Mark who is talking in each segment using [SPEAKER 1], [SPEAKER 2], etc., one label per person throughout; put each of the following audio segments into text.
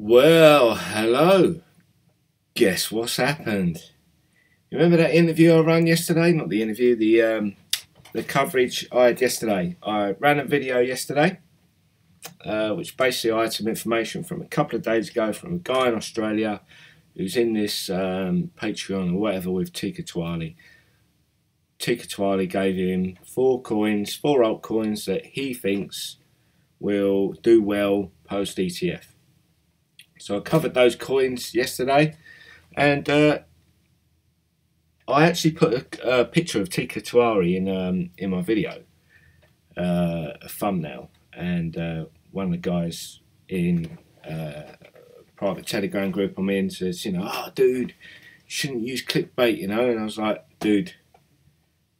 [SPEAKER 1] Well, hello. Guess what's happened? You remember that interview I ran yesterday? Not the interview, the coverage I had yesterday. I ran a video yesterday, which basically I had some information from a couple of days ago from a guy in Australia who's in this Patreon or whatever with Teeka Tiwari. Teeka Tiwari gave him four altcoins that he thinks will do well post ETF. So I covered those coins yesterday, and I actually put a picture of Teeka Tiwari in my video, a thumbnail, and one of the guys in a private Telegram group I'm in says, oh dude, you shouldn't use clickbait, and I was like, dude,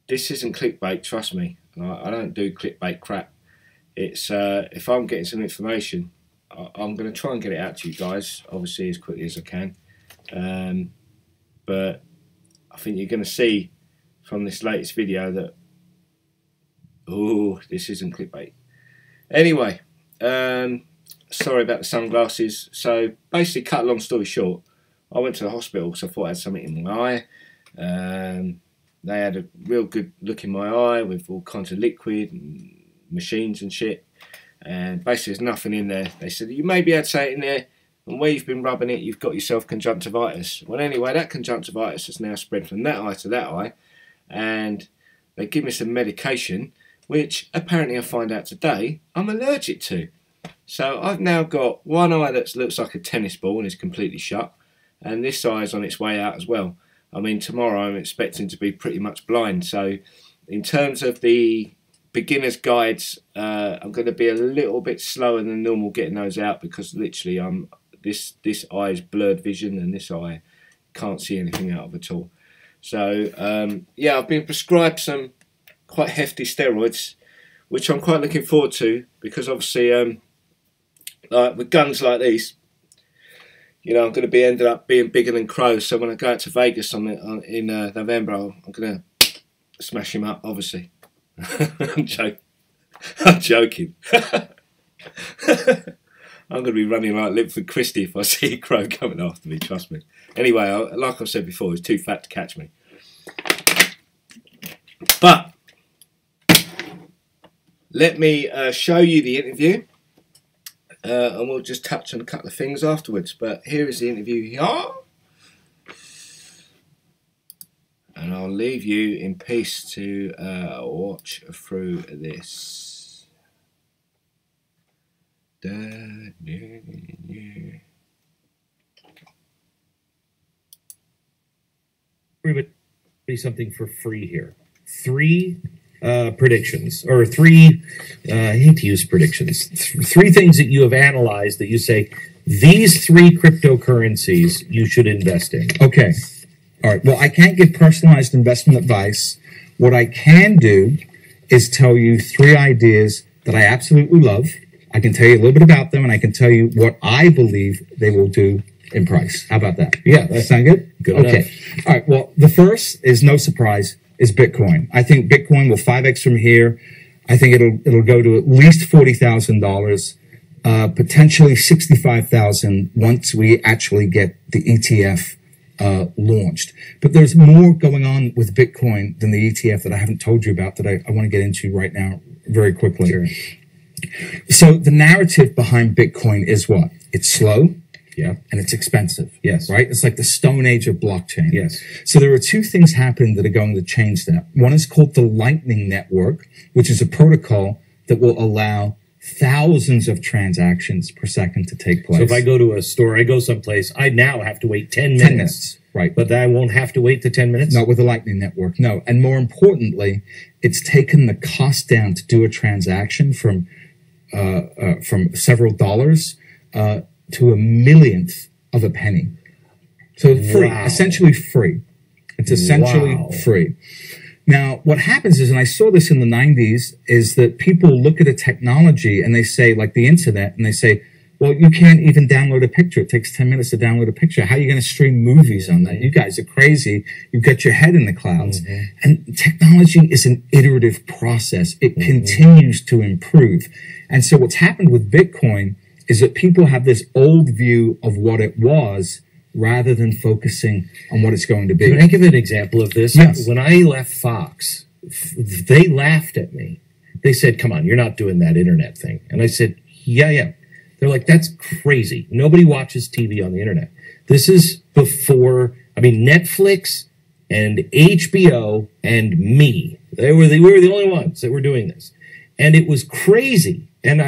[SPEAKER 1] this isn't clickbait, trust me. I don't do clickbait crap. It's if I'm getting some information, I'm going to try and get it out to you guys, obviously as quickly as I can. But I think you're going to see from this latest video that, oh, this isn't clickbait. Anyway, sorry about the sunglasses. So basically, cut a long story short, I went to the hospital because I thought I had something in my eye. They had a real good look in my eye with all kinds of liquid and machines and shit. And basically there's nothing in there. They said, you may be able to say it in there, and where you've been rubbing it, you've got yourself conjunctivitis. Well, anyway, that conjunctivitis has now spread from that eye to that eye, and they give me some medication, which apparently I find out today I'm allergic to. So I've now got one eye that looks like a tennis ball and is completely shut, and this eye is on its way out as well. I mean, tomorrow I'm expecting to be pretty much blind. So in terms of the beginner's guides, I'm going to be a little bit slower than normal getting those out, because literally this eye is blurred vision and this eye can't see anything out of at all. So yeah, I've been prescribed some quite hefty steroids, which I'm quite looking forward to, because obviously like with guns like these, I'm going to be ended up being bigger than crows. So when I go out to Vegas in November, I'm going to smash him up, obviously. I'm joking. I'm going to be running like Linford Christie if I see a crow coming after me, trust me. Anyway, like I've said before, he's too fat to catch me. But let me show you the interview, and we'll just touch on a couple of things afterwards. But here is the interview here. And I'll leave you in peace to watch through this.
[SPEAKER 2] Everybody something for free here. Three predictions, or three, I hate to use predictions, three things that you have analyzed that you say, these three cryptocurrencies you should invest in.
[SPEAKER 3] Okay. All right. Well, I can't give personalized investment advice. What I can do is tell you three ideas that I absolutely love. I can tell you a little bit about them, and I can tell you what I believe they will do in price. How about that? Yeah, that sound good?
[SPEAKER 2] Good
[SPEAKER 3] okay.
[SPEAKER 2] Enough.
[SPEAKER 3] All right. Well, the first is no surprise, is Bitcoin. I think Bitcoin will 5x from here. I think it'll go to at least $40,000, potentially $65,000 once we actually get the ETF launched. But there's more going on with Bitcoin than the ETF that I haven't told you about that I want to get into right now very quickly.
[SPEAKER 2] Sure.
[SPEAKER 3] So the narrative behind Bitcoin is what? It's slow.
[SPEAKER 2] Yeah.
[SPEAKER 3] And it's expensive.
[SPEAKER 2] Yes.
[SPEAKER 3] Right? It's like the stone age of blockchain.
[SPEAKER 2] Yes.
[SPEAKER 3] So there are two things happening that are going to change that. One is called the Lightning Network, which is a protocol that will allow thousands of transactions per second to take place.
[SPEAKER 2] So if I go to a store, I go someplace, I now have to wait 10 minutes.
[SPEAKER 3] 10 minutes. Right.
[SPEAKER 2] But I won't have to wait the 10 minutes?
[SPEAKER 3] Not with the Lightning Network, no. And more importantly, it's taken the cost down to do a transaction from several dollars to a millionth of a penny. So free, essentially free. It's essentially free. Now, what happens is, and I saw this in the 90s, is that people look at a technology and they say, like the internet, and they say, well, you can't even download a picture. It takes 10 minutes to download a picture. How are you going to stream movies on that? You guys are crazy. You've got your head in the clouds. And technology is an iterative process. It continues to improve. And so what's happened with Bitcoin is that people have this old view of what it was rather than focusing on what it's going to be.
[SPEAKER 2] Can I give an example of this?
[SPEAKER 3] Yes.
[SPEAKER 2] When I left Fox, they laughed at me. They said, come on, you're not doing that internet thing. And I said, yeah. They're like, that's crazy. Nobody watches TV on the internet. This is before, Netflix and HBO and me. We were the only ones that were doing this. And it was crazy. And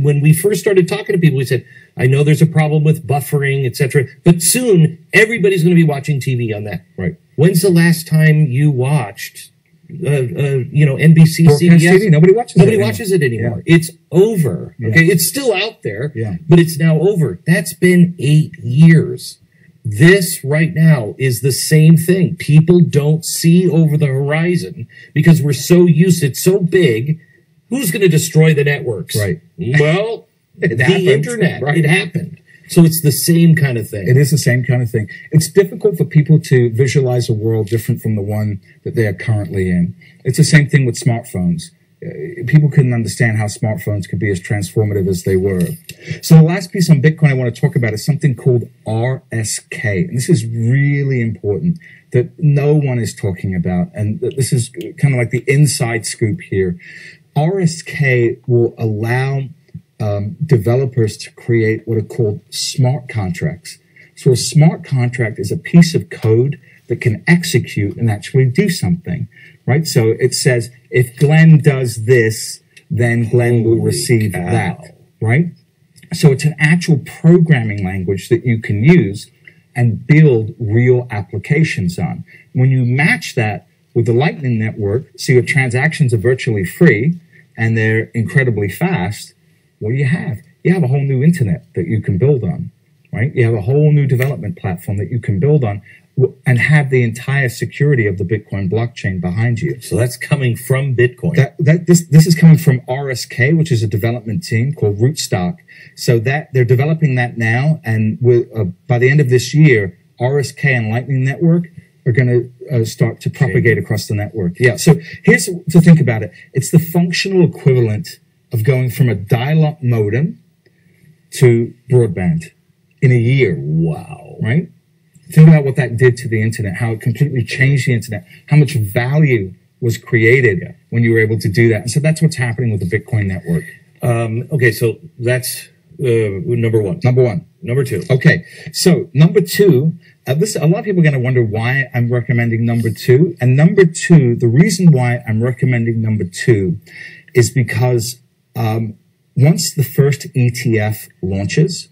[SPEAKER 2] when we first started talking to people, we said, I know there's a problem with buffering, etc. But soon everybody's going to be watching TV on that.
[SPEAKER 3] Right.
[SPEAKER 2] When's the last time you watched, NBC,
[SPEAKER 3] Broadcast
[SPEAKER 2] CBS?
[SPEAKER 3] TV, nobody watches it
[SPEAKER 2] anymore.
[SPEAKER 3] Yeah.
[SPEAKER 2] It's over.
[SPEAKER 3] Yeah.
[SPEAKER 2] Okay, it's still out there,
[SPEAKER 3] yeah,
[SPEAKER 2] but it's now over. That's been 8 years. This right now is the same thing. People don't see over the horizon because we're so used. It's so big. Who's going to destroy the networks?
[SPEAKER 3] Right.
[SPEAKER 2] Well,
[SPEAKER 3] the
[SPEAKER 2] internet.
[SPEAKER 3] Right.
[SPEAKER 2] It happened. So it's the same kind of thing.
[SPEAKER 3] It is the same kind of thing. It's difficult for people to visualize a world different from the one that they are currently in. It's the same thing with smartphones. People couldn't understand how smartphones could be as transformative as they were. So the last piece on Bitcoin I want to talk about is something called RSK. And this is really important that no one is talking about. And this is kind of like the inside scoop here. RSK will allow developers to create what are called smart contracts. So a smart contract is a piece of code that can execute and actually do something, right? So it says, if Glenn does this, then Glenn will receive that, right? So it's an actual programming language that you can use and build real applications on. When you match that with the Lightning Network, so your transactions are virtually free and they're incredibly fast, what do you have? You have a whole new internet that you can build on, right? You have a whole new development platform that you can build on and have the entire security of the Bitcoin blockchain behind you.
[SPEAKER 2] So that's coming from Bitcoin.
[SPEAKER 3] This is coming from RSK, which is a development team called Rootstock. So that they're developing that now, and by the end of this year, RSK and Lightning Network are going to start to propagate across the network. Yeah. So here's to think about it. It's the functional equivalent of going from a dial-up modem to broadband in a year.
[SPEAKER 2] Wow.
[SPEAKER 3] Right? Think about what that did to the internet, how it completely changed the internet, how much value was created when you were able to do that. And so that's what's happening with the Bitcoin network.
[SPEAKER 2] Okay, so that's number one.
[SPEAKER 3] Number one.
[SPEAKER 2] Number two.
[SPEAKER 3] Okay, so number two, a lot of people are going to wonder why I'm recommending number two. And number two, the reason why I'm recommending number two is because once the first ETF launches,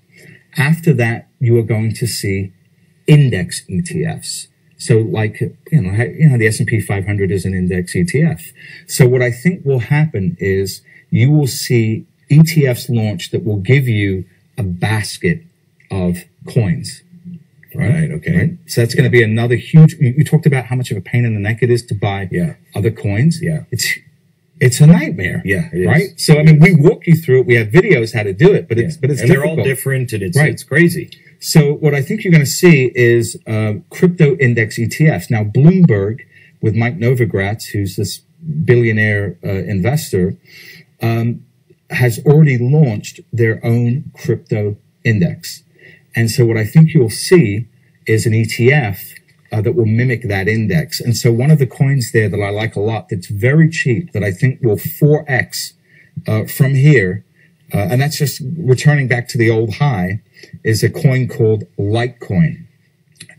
[SPEAKER 3] after that, you are going to see index ETFs. So like, the S&P 500 is an index ETF. So what I think will happen is you will see ETFs launch that will give you a basket of coins.
[SPEAKER 2] Right. Okay.
[SPEAKER 3] Right? So that's going to be another huge, you talked about how much of a pain in the neck it is to buy other coins.
[SPEAKER 2] Yeah.
[SPEAKER 3] It's a nightmare.
[SPEAKER 2] Yeah. It is.
[SPEAKER 3] Right. So, we walk you through it. We have videos how to do it, but it's
[SPEAKER 2] and
[SPEAKER 3] difficult.
[SPEAKER 2] they're all different and it's crazy.
[SPEAKER 3] So what I think you're going to see is crypto index ETFs. Now, Bloomberg, with Mike Novogratz, who's this billionaire investor, has already launched their own crypto index. And so what I think you'll see is an ETF that will mimic that index. And so one of the coins there that I like a lot that's very cheap, that I think will 4x from here, and that's just returning back to the old high, is a coin called Litecoin,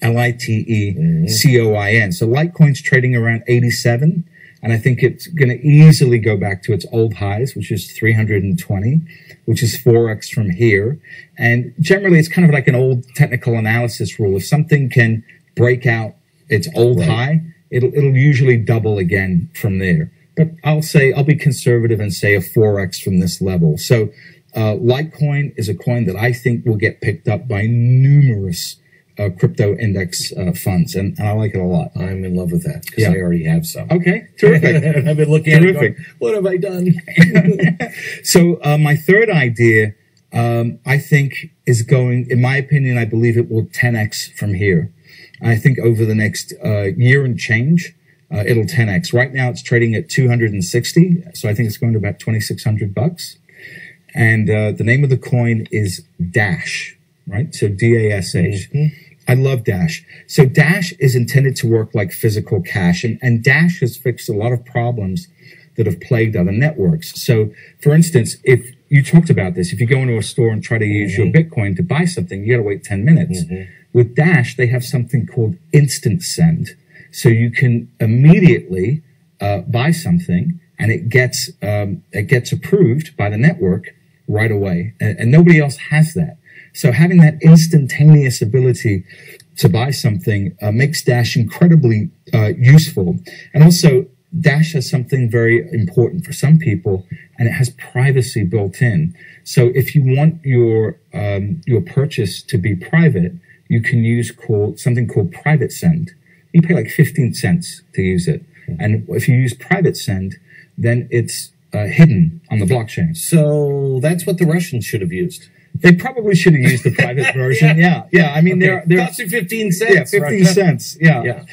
[SPEAKER 3] Litecoin. So Litecoin's trading around 87, and I think it's going to easily go back to its old highs, which is 320, which is 4x from here. And generally, it's kind of like an old technical analysis rule. If something can break out its old high, it'll usually double again from there. But I'll be conservative and say a 4x from this level. So Litecoin is a coin that I think will get picked up by numerous crypto index funds, and I like it a lot.
[SPEAKER 2] I'm in love with that because I already have some.
[SPEAKER 3] Okay, terrific.
[SPEAKER 2] I've been looking at it going, what have I done?
[SPEAKER 3] So my third idea, I think, is going, in my opinion, I believe it will 10x from here. I think over the next year and change, it'll 10x. Right now, it's trading at 260, so I think it's going to about $2,600. And the name of the coin is Dash, right? So DASH. I love Dash. So Dash is intended to work like physical cash, and Dash has fixed a lot of problems that have plagued other networks. So, for instance, if you talked about this, if you go into a store and try to use your Bitcoin to buy something, you got to wait 10 minutes. With Dash, they have something called instant send. So you can immediately buy something, and it gets approved by the network right away, and nobody else has that. So having that instantaneous ability to buy something makes Dash incredibly useful. And also, Dash has something very important for some people, and it has privacy built in. So if you want your purchase to be private, you can use something called private send. You pay like 15 cents to use it. And if you use private send, then it's hidden on the blockchain.
[SPEAKER 2] So that's what the Russians should have used.
[SPEAKER 3] They probably should have used the private version. Yeah. I mean, they're
[SPEAKER 2] cost you 15 cents.
[SPEAKER 3] Yeah, 15 cents. Yeah.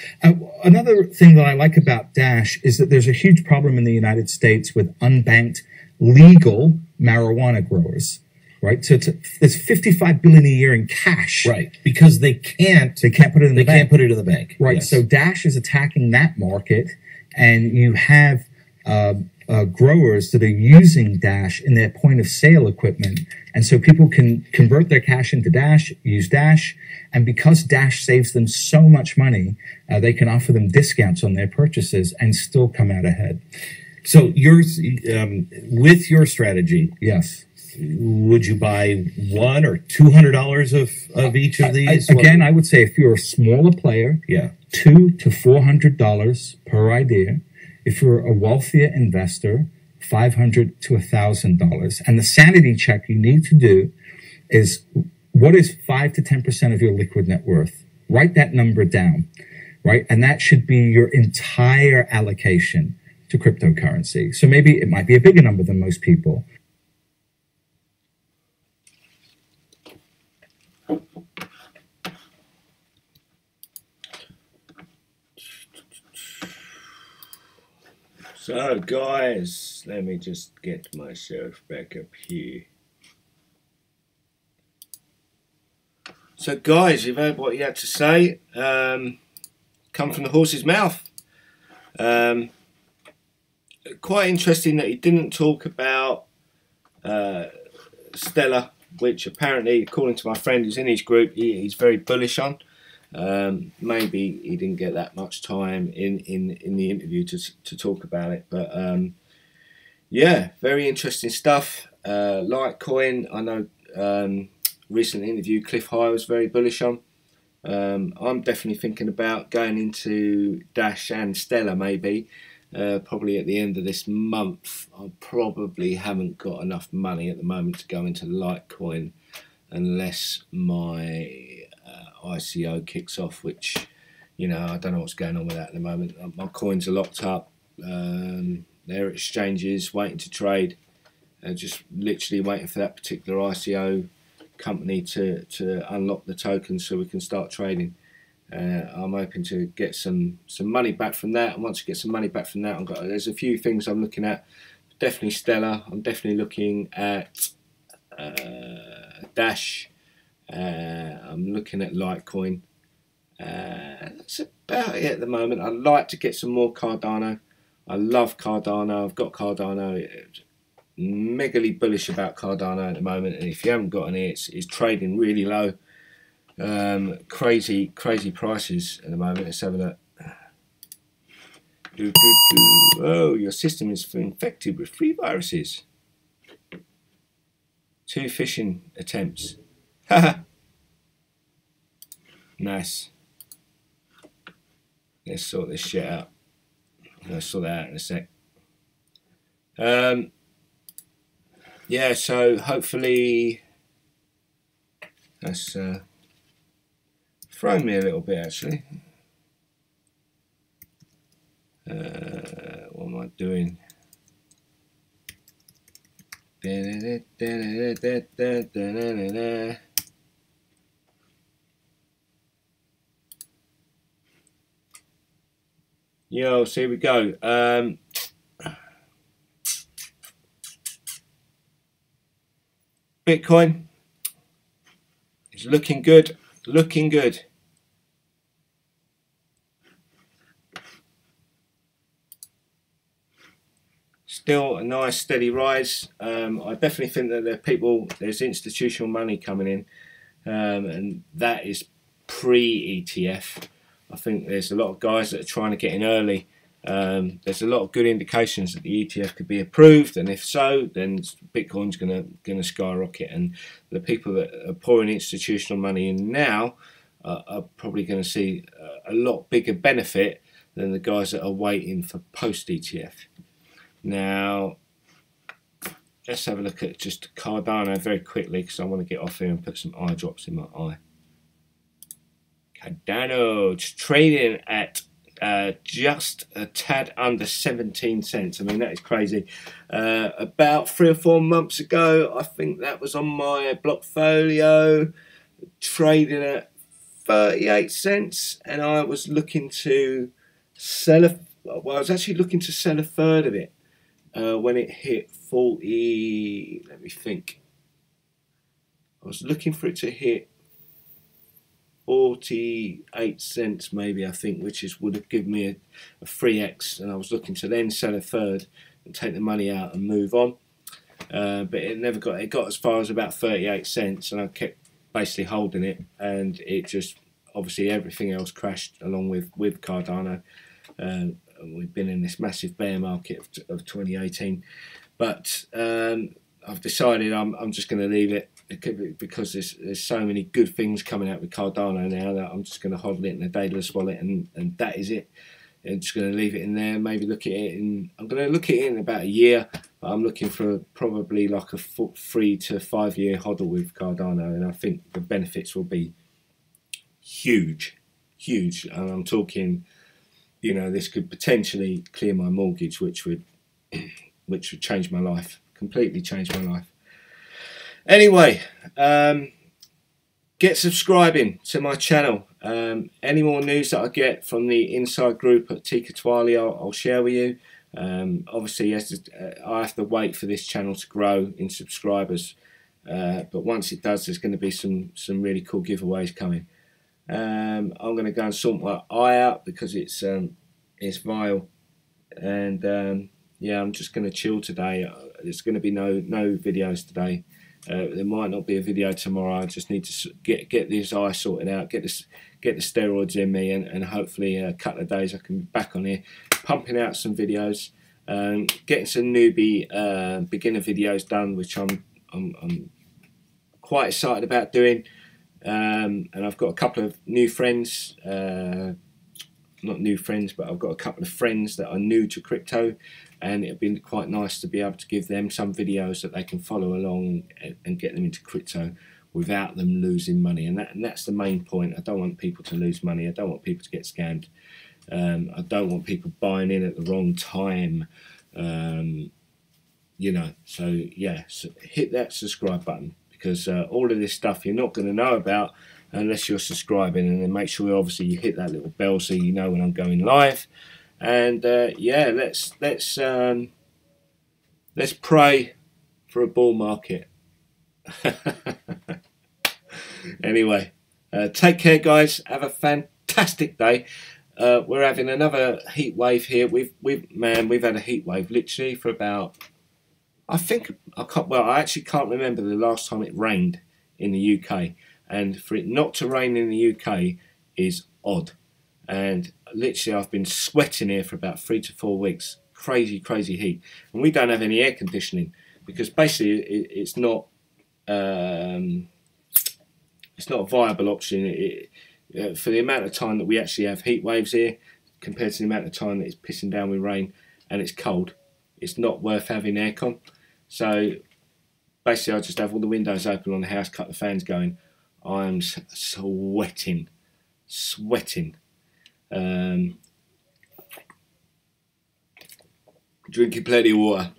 [SPEAKER 3] Another thing that I like about Dash is that there's a huge problem in the United States with unbanked legal marijuana growers. Right, so there's $55 billion a year in cash.
[SPEAKER 2] Right, because they can't put it in the bank. They can't put it in the bank.
[SPEAKER 3] Right, yes. So Dash is attacking that market, and you have growers that are using Dash in their point of sale equipment, and so people can convert their cash into Dash, use Dash, and because Dash saves them so much money, they can offer them discounts on their purchases and still come out ahead.
[SPEAKER 2] So with your strategy,
[SPEAKER 3] yes.
[SPEAKER 2] Would you buy $100 or $200 of each of these?
[SPEAKER 3] Again, I would say if you're a smaller player, $200 to $400 per idea. If you're a wealthier investor, $500 to $1,000. And the sanity check you need to do is, what is 5 to 10% of your liquid net worth? Write that number down, right? And that should be your entire allocation to cryptocurrency. So maybe it might be a bigger number than most people.
[SPEAKER 1] So guys, let me just get myself back up here. So guys, you've heard what he had to say. Come from the horse's mouth. Quite interesting that he didn't talk about Stellar, which apparently, according to my friend who's in his group, he's very bullish on. Maybe he didn't get that much time in the interview to talk about it, but yeah, very interesting stuff. Litecoin, I know recent interview Cliff High was very bullish on. I'm definitely thinking about going into Dash and Stellar maybe, probably at the end of this month. I probably haven't got enough money at the moment to go into Litecoin unless my ICO kicks off, which, you know, I don't know what's going on with that at the moment. My coins are locked up. They're at exchanges waiting to trade, just literally waiting for that particular ICO company to unlock the tokens so we can start trading. I'm hoping to get some money back from that, and once I get some money back from that, there's a few things I'm looking at. Definitely Stellar. I'm definitely looking at Dash. I'm looking at Litecoin. That's about it at the moment. I'd like to get some more Cardano. I love Cardano. I've got Cardano. Megally bullish about Cardano at the moment, and if you haven't got any, it's trading really low. Crazy prices at the moment. Let's have a look. Oh, your system is infected with 3 viruses. 2 phishing attempts. Nice. Let's sort this shit out. I'll sort that out in a sec. Yeah, so hopefully that's thrown me a little bit actually. What am I doing? Yo, so here we go. Bitcoin is looking good, looking good. Still a nice steady rise. I definitely think that there's institutional money coming in, and that is pre-ETF. I think there's a lot of guys that are trying to get in early. There's a lot of good indications that the ETF could be approved, and if so, then Bitcoin's gonna skyrocket. And the people that are pouring institutional money in now are probably going to see a lot bigger benefit than the guys that are waiting for post ETF. Now, let's have a look at just Cardano very quickly, because I want to get off here and put some eye drops in my eye. Cardano, it's trading at just a tad under 17 cents. I mean, that is crazy. About 3 or 4 months ago, I think that was on my Blockfolio, trading at 38 cents, and I was looking to sell I was actually looking to sell a third of it when it hit 40. Let me think. I was looking for it to hit 48 cents maybe, I think, which would have given me a 3x, and I was looking to then sell a third and take the money out and move on, but it got as far as about 38 cents, and I kept basically holding it, and it just, obviously everything else crashed along with Cardano. We've been in this massive bear market of 2018, but I've decided I'm just going to leave it, because there's so many good things coming out with Cardano now that I'm just going to hodl it in a daedalus wallet, and that is it. I'm just going to leave it in there. Maybe look at it I'm going to look at it in about a year, but I'm looking for probably like a 3 to 5 year hodl with Cardano, and I think the benefits will be huge. And I'm talking, this could potentially clear my mortgage, which would change my life, completely change my life. Anyway, get subscribing to my channel. Any more news that I get from the inside group at Teeka Tiwari, I'll share with you. Obviously, I have to wait for this channel to grow in subscribers, but once it does, there's going to be some really cool giveaways coming. I'm going to go and sort my eye out because it's vile, and yeah, I'm just going to chill today. There's going to be no videos today. There might not be a video tomorrow. I just need to get this eye sorted out, get the steroids in me, and hopefully a couple of days I can be back on here pumping out some videos, getting some newbie beginner videos done, which I'm quite excited about doing. And I've got a couple of new friends, not new friends, but I've got a couple of friends that are new to crypto, and it'd be quite nice to be able to give them some videos that they can follow along and get them into crypto without them losing money. And that's the main point. I don't want people to lose money. I don't want people to get scammed. I don't want people buying in at the wrong time. So yeah, so hit that subscribe button, because all of this stuff you're not going to know about unless you're subscribing, and then make sure obviously you hit that little bell so you know when I'm going live. And yeah, let's pray for a bull market. Anyway, take care, guys. Have a fantastic day. We're having another heat wave here. We've had a heat wave literally for about, I actually can't remember the last time it rained in the UK, and for it not to rain in the UK is odd. And literally I've been sweating here for about 3 to 4 weeks. Crazy heat, and we don't have any air conditioning, because basically it's not a viable option for the amount of time that we actually have heat waves here compared to the amount of time that it's pissing down with rain and it's cold. It's not worth having aircon. So basically I just have all the windows open on the house, cut the fans going. I'm sweating. Drinking plenty of water.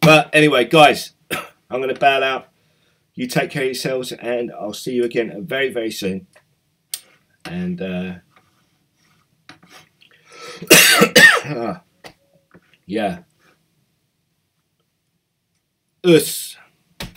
[SPEAKER 1] But anyway, guys, I'm going to bail out. You take care of yourselves, and I'll see you again very, very soon. And yeah. Us.